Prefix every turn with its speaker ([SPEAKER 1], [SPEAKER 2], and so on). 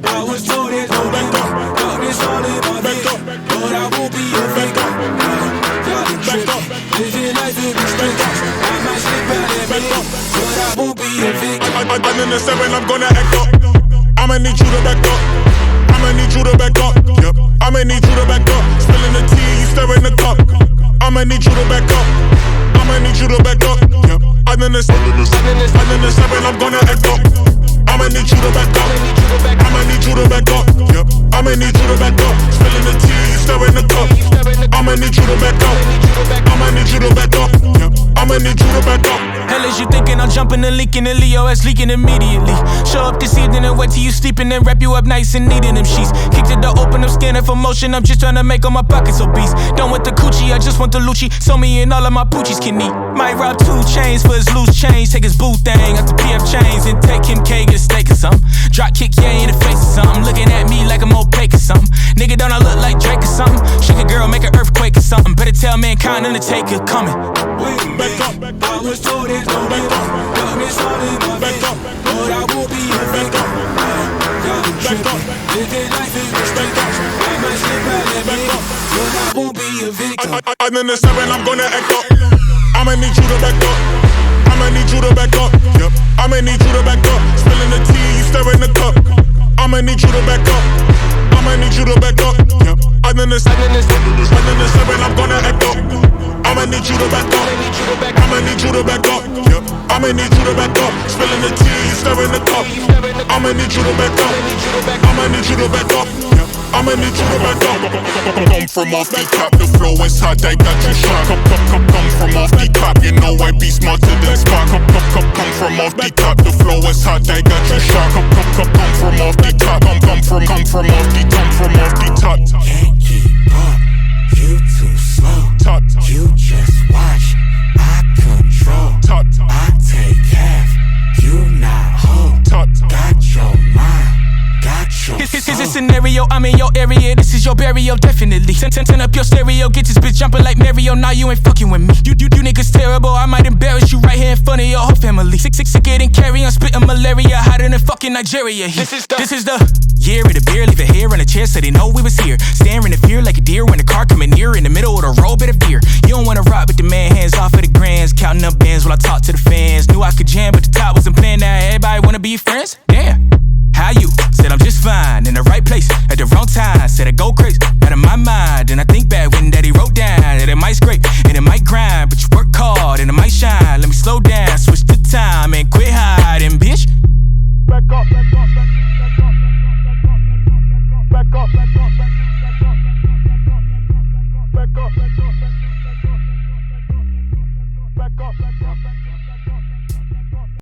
[SPEAKER 1] I was told there's no back up. Darkness all in my head, but I won't be a victim. Y'all been tripping, living life in the streets. I might slip out and back up, but I won't be a victim.
[SPEAKER 2] I'm in the 7, I'm gonna act up. I'ma need you to back up. I'ma need you to back up. Yep. I'ma need you to back up. Spilling the tea, you stirring the cup. I'ma need you to back up. I'ma need you to back up. Yep. I'm in the 7, I'm gonna act up. I'ma need you to back up. I'ma need you to back up. Yep. I'ma need you to back up. Spilling the tea, you stirring the cup. I'ma need you to back up. I'ma need you to back up. Yep. I'ma need you to back up.
[SPEAKER 3] Hell is you thinking I'm jumping and leaking the Leo ass leaking immediately. Show up this evening and wait till you sleeping and wrap you up nice and neat in them sheets. Kick to the open, I'm scanning for motion. I'm just trying to make all my pockets obese. Done with the coochie, I just want the Lucci. So me and all of my poochies can eat. Might rob 2 chains for his loose change. Take his boo thing out the PF chains and take him K get a steak or something. Drop kick yeah in the face or something. Looking at me like I'm opaque or something. Nigga don't I look like Drake or something? Shake a girl, make an earthquake or something. Better tell mankind Undertaker coming.
[SPEAKER 1] Back up, I was told there's no back up. Darkness all in my head, but I won't be a victim. Y'all been tripping, living life in the streets. I might slip out and back up, but I won't be a victim.
[SPEAKER 2] I'm in the 7, I'm gonna act up. I'ma need you to back up. I'ma need you to back up. Yep. I'ma need you to back up. Spilling the tea, you stirring the cup. I'ma need you to back up. I'ma need you to back up. Yep. I'm in the 7, I'm gonna act up. I'ma need you to back up. I'ma need you to back up. Yep. I'ma need you to back up. Spilling the tea, you stirring the cup. I'ma need you to back up. I'ma need you to back up. Yep. I'ma need you to back up. Come from off the top, the flow is hot, I got you shot. Come from off the top, you know I be smarter than Spock. Come from off the top, the flow is hot, I got you shot. Come from off the top, come from off the top.
[SPEAKER 1] Can't keep up, you too slow.
[SPEAKER 2] Top.
[SPEAKER 1] You just watch, I control.
[SPEAKER 2] Top.
[SPEAKER 1] I take half, you not whole.
[SPEAKER 2] Top.
[SPEAKER 1] Got your mind, got your
[SPEAKER 3] Here's a scenario, I'm in your area, this is your burial, definitely. Turn up your stereo, get this bitch jumping like Mario, now you ain't fucking with me. You niggas terrible, I might embarrass you right here in front of your whole family. Sicker than carry on, spitting malaria, hotter than fucking Nigeria. This is the year of the beer, leave it here in a chair so they know we was here. Staring in fear like a deer when the car